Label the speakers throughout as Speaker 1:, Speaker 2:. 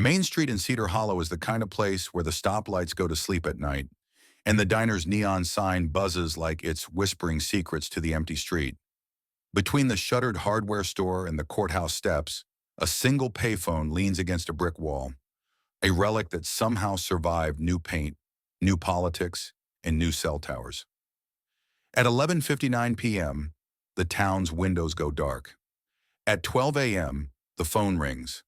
Speaker 1: Main Street in Cedar Hollow is the kind of place where the stoplights go to sleep at night, and the diner's neon sign buzzes like it's whispering secrets to the empty street. Between the shuttered hardware store and the courthouse steps, a single payphone leans against a brick wall, a relic that somehow survived new paint, new politics, and new cell towers. At 11:59 p.m., the town's windows go dark. At 12 a.m., the phone rings.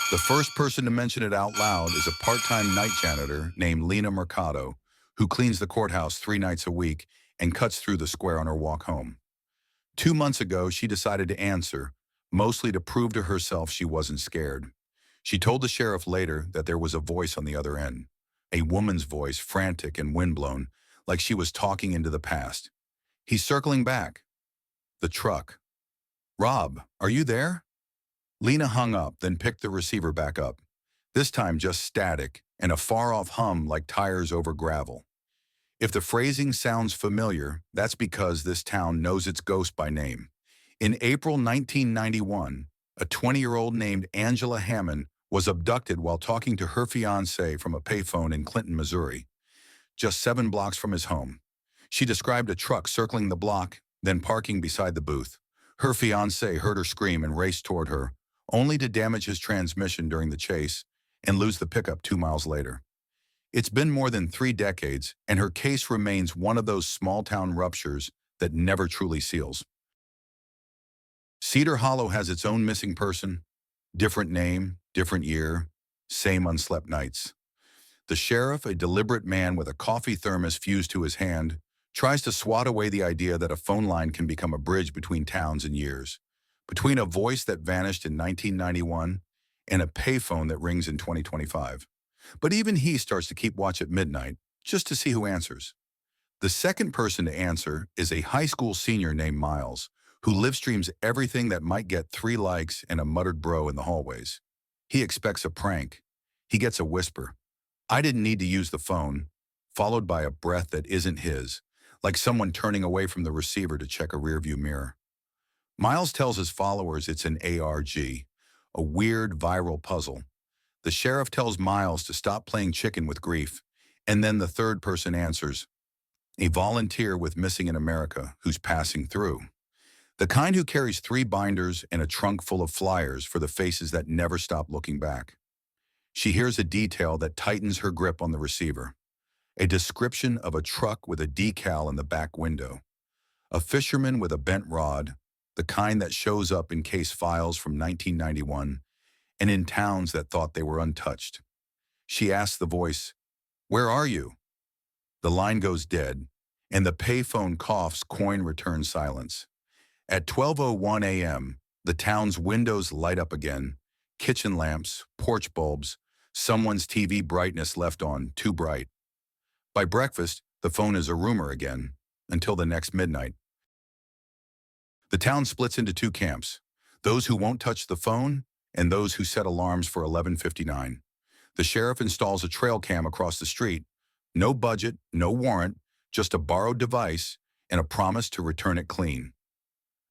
Speaker 1: The first person to mention it out loud is a part-time night janitor named Lena Mercado, who cleans the courthouse 3 nights a week and cuts through the square on her walk home. 2 months ago, she decided to answer, mostly to prove to herself she wasn't scared. She told the sheriff later that there was a voice on the other end, a woman's voice, frantic and windblown, like she was talking into the past. He's circling back. The truck. Rob, are you there? Lena hung up, then picked the receiver back up. This time just static and a far-off hum like tires over gravel. If the phrasing sounds familiar, that's because this town knows its ghost by name. In April 1991, a 20-year-old named Angela Hammond was abducted while talking to her fiancé from a payphone in Clinton, Missouri, just 7 blocks from his home. She described a truck circling the block, then parking beside the booth. Her fiancé heard her scream and raced toward her, only to damage his transmission during the chase and lose the pickup 2 miles later. It's been more than 3 decades, and her case remains one of those small-town ruptures that never truly seals. Cedar Hollow has its own missing person, different name, different year, same unslept nights. The sheriff, a deliberate man with a coffee thermos fused to his hand, tries to swat away the idea that a phone line can become a bridge between towns and years, between a voice that vanished in 1991 and a payphone that rings in 2025. But even he starts to keep watch at midnight, just to see who answers. The second person to answer is a high school senior named Miles, who live streams everything that might get 3 likes and a muttered bro in the hallways. He expects a prank. He gets a whisper, "I didn't need to use the phone," followed by a breath that isn't his, like someone turning away from the receiver to check a rearview mirror. Miles tells his followers it's an ARG, a weird viral puzzle. The sheriff tells Miles to stop playing chicken with grief, and then the third person answers, a volunteer with Missing in America who's passing through. The kind who carries 3 binders and a trunk full of flyers for the faces that never stop looking back. She hears a detail that tightens her grip on the receiver. A description of a truck with a decal in the back window. A fisherman with a bent rod, the kind that shows up in case files from 1991 and in towns that thought they were untouched. She asks the voice, "Where are you?" The line goes dead, and the payphone coughs coin-return silence. At 12:01 a.m., the town's windows light up again, kitchen lamps, porch bulbs, someone's TV brightness left on too bright. By breakfast, the phone is a rumor again, until the next midnight. The town splits into 2 camps, those who won't touch the phone and those who set alarms for 11:59. The sheriff installs a trail cam across the street, no budget, no warrant, just a borrowed device and a promise to return it clean.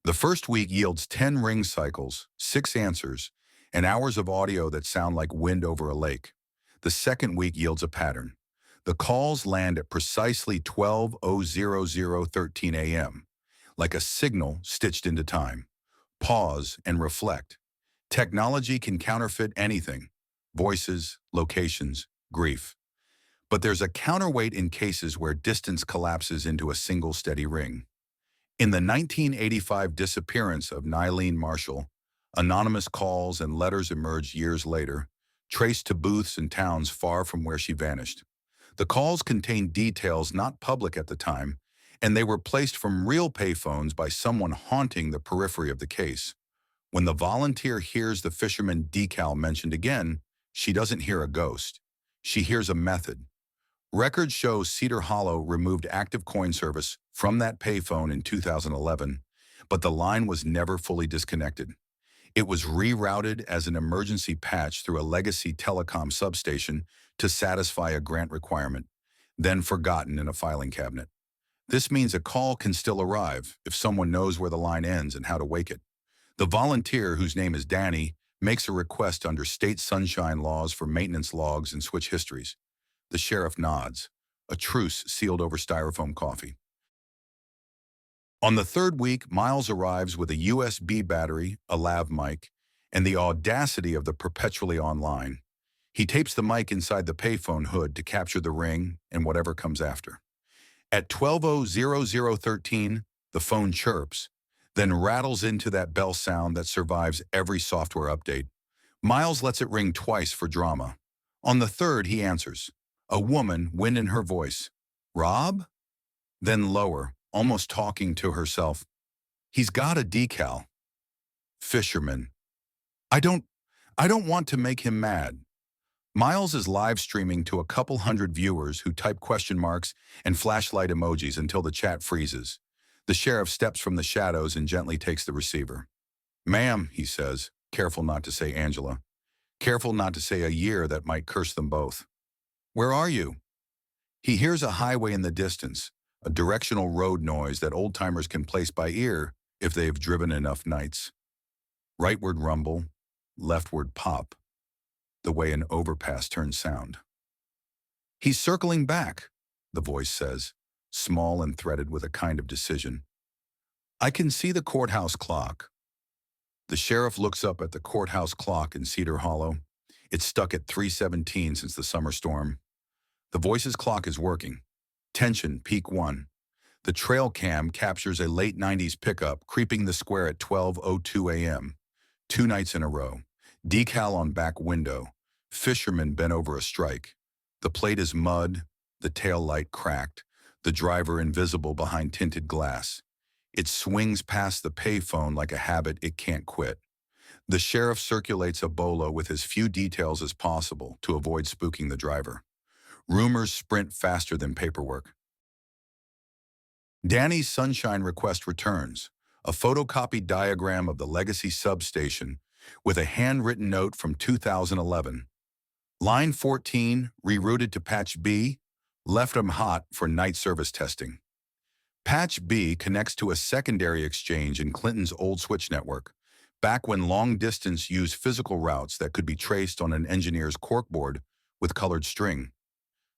Speaker 1: The first week yields 10 ring cycles, 6 answers, and hours of audio that sound like wind over a lake. The second week yields a pattern. The calls land at precisely 12:000:13 a.m., like a signal stitched into time. Pause and reflect. Technology can counterfeit anything: voices, locations, grief. But there's a counterweight in cases where distance collapses into a single steady ring. In the 1985 disappearance of Nylene Marshall, anonymous calls and letters emerged years later, traced to booths and towns far from where she vanished. The calls contained details not public at the time, and they were placed from real payphones by someone haunting the periphery of the case. When the volunteer hears the fisherman decal mentioned again, she doesn't hear a ghost. She hears a method. Records show Cedar Hollow removed active coin service from that payphone in 2011, but the line was never fully disconnected. It was rerouted as an emergency patch through a legacy telecom substation to satisfy a grant requirement, then forgotten in a filing cabinet. This means a call can still arrive if someone knows where the line ends and how to wake it. The volunteer, whose name is Danny, makes a request under state sunshine laws for maintenance logs and switch histories. The sheriff nods. A truce sealed over styrofoam coffee. On the third week, Miles arrives with a USB battery, a lav mic, and the audacity of the perpetually online. He tapes the mic inside the payphone hood to capture the ring and whatever comes after. At 12:00:13, the phone chirps, then rattles into that bell sound that survives every software update. Miles lets it ring twice for drama. On the third, he answers. A woman, wind in her voice. Rob? Then lower, almost talking to herself. He's got a decal. Fisherman. I don't want to make him mad. Miles is live streaming to a couple hundred viewers who type question marks and flashlight emojis until the chat freezes. The sheriff steps from the shadows and gently takes the receiver. Ma'am, he says, careful not to say Angela. Careful not to say a year that might curse them both. Where are you? He hears a highway in the distance, a directional road noise that old-timers can place by ear if they've driven enough nights. Rightward rumble, leftward pop, the way an overpass turns sound. He's circling back, the voice says, small and threaded with a kind of decision. I can see the courthouse clock. The sheriff looks up at the courthouse clock in Cedar Hollow. It's stuck at 3:17 since the summer storm. The voice's clock is working. Tension, peak 1. The trail cam captures a late 90s pickup creeping the square at 12:02 a.m. 2 nights in a row. Decal on back window. Fisherman bent over a strike. The plate is mud, the tail light cracked, the driver invisible behind tinted glass. It swings past the payphone like a habit it can't quit. The sheriff circulates a bolo with as few details as possible to avoid spooking the driver. Rumors sprint faster than paperwork. Danny's sunshine request returns, a photocopied diagram of the Legacy substation with a handwritten note from 2011. Line 14, rerouted to Patch B, left them hot for night service testing. Patch B connects to a secondary exchange in Clinton's old switch network, back when long-distance used physical routes that could be traced on an engineer's corkboard with colored string.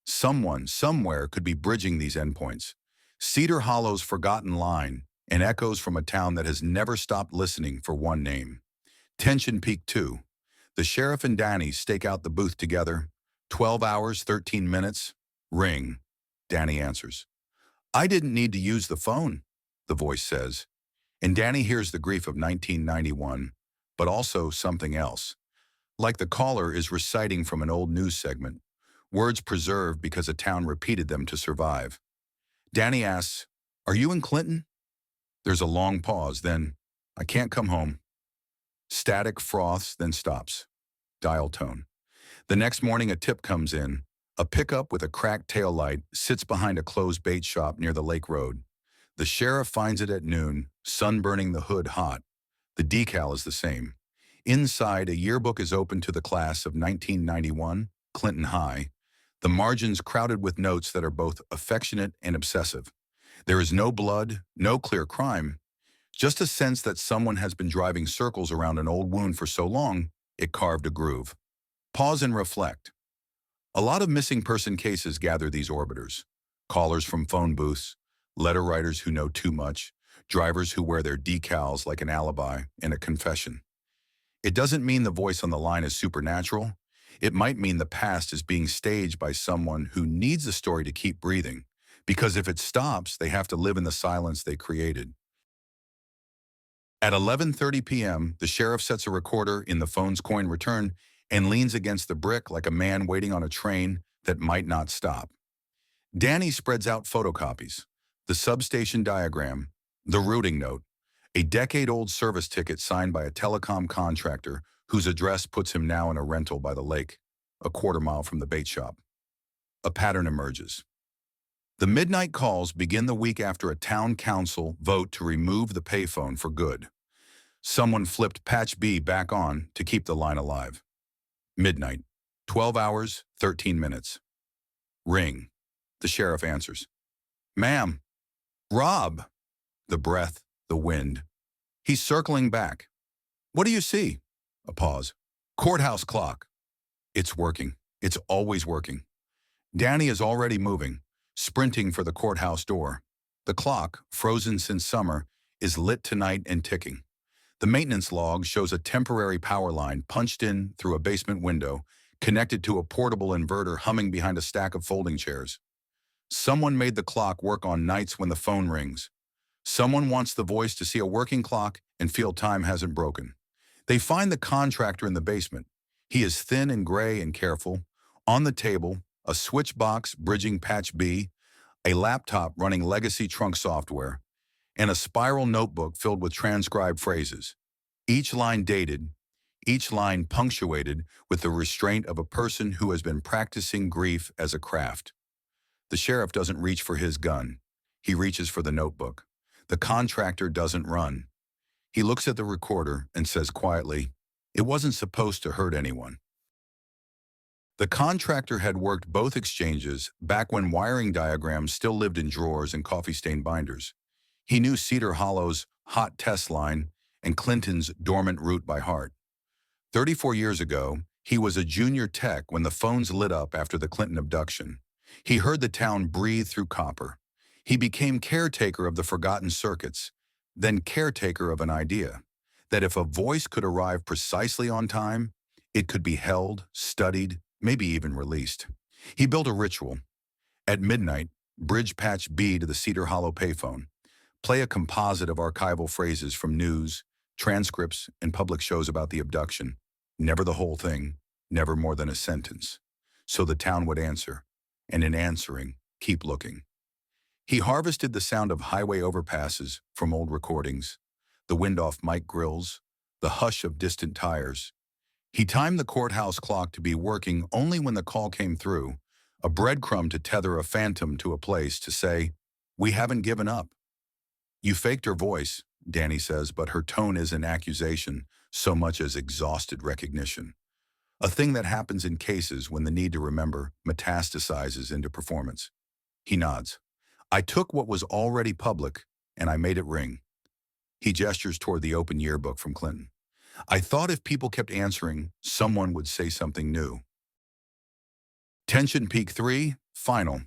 Speaker 1: Someone, somewhere, could be bridging these endpoints. Cedar Hollow's forgotten line, and echoes from a town that has never stopped listening for one name. Tension peak 2. The sheriff and Danny stake out the booth together. 12 hours, 13 minutes. Ring. Danny answers. I didn't need to use the phone, the voice says. And Danny hears the grief of 1991, but also something else. Like the caller is reciting from an old news segment, words preserved because a town repeated them to survive. Danny asks, Are you in Clinton? There's a long pause, then, I can't come home. Static froths, then stops. Dial tone. The next morning a tip comes in. A pickup with a cracked taillight sits behind a closed bait shop near the lake road. The sheriff finds it at noon, sunburning the hood hot. The decal is the same. Inside, a yearbook is open to the class of 1991, Clinton High. The margins crowded with notes that are both affectionate and obsessive. There is no blood, no clear crime, just a sense that someone has been driving circles around an old wound for so long, it carved a groove. Pause and reflect. A lot of missing person cases gather these orbiters. Callers from phone booths, letter writers who know too much, drivers who wear their decals like an alibi and a confession. It doesn't mean the voice on the line is supernatural. It might mean the past is being staged by someone who needs the story to keep breathing, because if it stops, they have to live in the silence they created. At 11:30 p.m., the sheriff sets a recorder in the phone's coin return and leans against the brick like a man waiting on a train that might not stop. Danny spreads out photocopies, the substation diagram, the routing note, a decade-old service ticket signed by a telecom contractor whose address puts him now in a rental by the lake, a quarter-mile from the bait shop. A pattern emerges. The midnight calls begin the week after a town council vote to remove the payphone for good. Someone flipped Patch B back on to keep the line alive. Midnight. 12 hours, 13 minutes. Ring. The sheriff answers. Ma'am. Rob. The breath, the wind. He's circling back. What do you see? A pause. Courthouse clock. It's working. It's always working. Danny is already moving, sprinting for the courthouse door. The clock, frozen since summer, is lit tonight and ticking. The maintenance log shows a temporary power line punched in through a basement window, connected to a portable inverter humming behind a stack of folding chairs. Someone made the clock work on nights when the phone rings. Someone wants the voice to see a working clock and feel time hasn't broken. They find the contractor in the basement. He is thin and gray and careful. On the table, a switch box bridging patch B, a laptop running legacy trunk software, and a spiral notebook filled with transcribed phrases. Each line dated, each line punctuated with the restraint of a person who has been practicing grief as a craft. The sheriff doesn't reach for his gun. He reaches for the notebook. The contractor doesn't run. He looks at the recorder and says quietly, "It wasn't supposed to hurt anyone." The contractor had worked both exchanges back when wiring diagrams still lived in drawers and coffee-stained binders. He knew Cedar Hollow's hot test line and Clinton's dormant route by heart. 34 years ago, he was a junior tech when the phones lit up after the Clinton abduction. He heard the town breathe through copper. He became caretaker of the forgotten circuits, then caretaker of an idea, that if a voice could arrive precisely on time, it could be held, studied, maybe even released. He built a ritual. At midnight, bridge patch B to the Cedar Hollow payphone. Play a composite of archival phrases from news, transcripts, and public shows about the abduction. Never the whole thing, never more than a sentence. So the town would answer, and in answering, keep looking. He harvested the sound of highway overpasses from old recordings, the wind off mic grills, the hush of distant tires. He timed the courthouse clock to be working only when the call came through, a breadcrumb to tether a phantom to a place to say, "We haven't given up." "You faked her voice," Danny says, but her tone isn't accusation so much as exhausted recognition. A thing that happens in cases when the need to remember metastasizes into performance. He nods. "I took what was already public and I made it ring." He gestures toward the open yearbook from Clinton. "I thought if people kept answering, someone would say something new." Tension peak 3, final.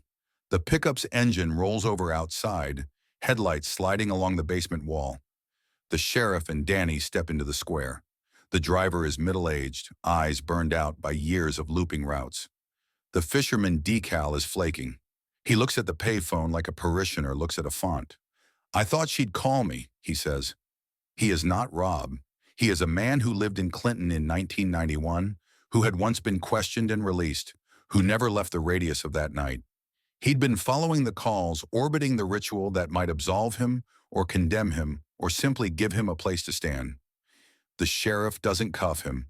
Speaker 1: The pickup's engine rolls over outside, headlights sliding along the basement wall. The sheriff and Danny step into the square. The driver is middle-aged, eyes burned out by years of looping routes. The fisherman decal is flaking. He looks at the payphone like a parishioner looks at a font. "I thought she'd call me," he says. He is not Rob. He is a man who lived in Clinton in 1991, who had once been questioned and released, who never left the radius of that night. He'd been following the calls, orbiting the ritual that might absolve him or condemn him or simply give him a place to stand. The sheriff doesn't cuff him.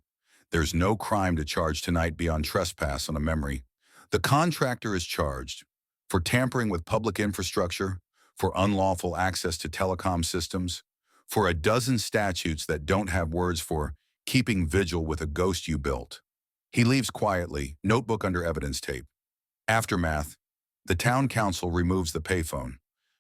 Speaker 1: There's no crime to charge tonight beyond trespass on a memory. The contractor is charged for tampering with public infrastructure, for unlawful access to telecom systems, for a dozen statutes that don't have words for keeping vigil with a ghost you built. He leaves quietly, notebook under evidence tape. Aftermath. The town council removes the payphone.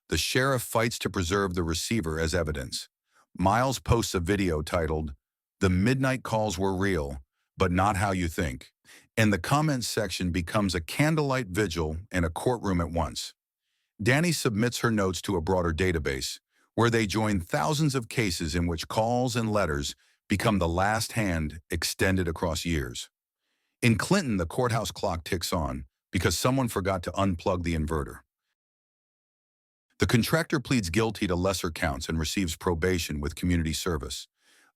Speaker 1: The sheriff fights to preserve the receiver as evidence. Miles posts a video titled, "The midnight calls were real, but not how you think." And the comments section becomes a candlelight vigil and a courtroom at once. Danny submits her notes to a broader database, where they join thousands of cases in which calls and letters become the last hand extended across years. In Clinton, the courthouse clock ticks on because someone forgot to unplug the inverter. The contractor pleads guilty to lesser counts and receives probation with community service,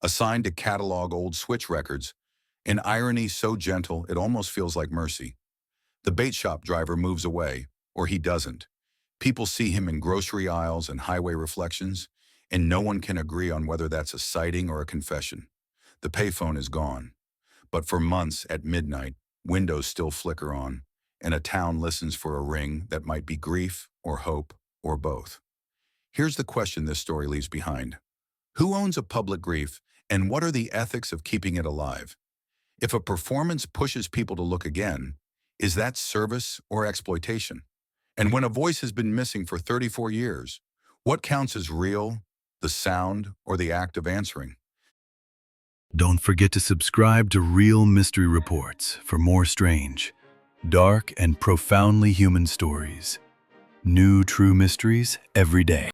Speaker 1: assigned to catalog old switch records, an irony so gentle it almost feels like mercy. The bait shop driver moves away, or he doesn't. People see him in grocery aisles and highway reflections, and no one can agree on whether that's a sighting or a confession. The payphone is gone. But for months at midnight, windows still flicker on, and a town listens for a ring that might be grief or hope or both. Here's the question this story leaves behind. Who owns a public grief, and what are the ethics of keeping it alive? If a performance pushes people to look again, is that service or exploitation? And when a voice has been missing for 34 years, what counts as real, the sound or the act of answering?
Speaker 2: Don't forget to subscribe to Real Mystery Reports for more strange, dark, and profoundly human stories. New true mysteries every day.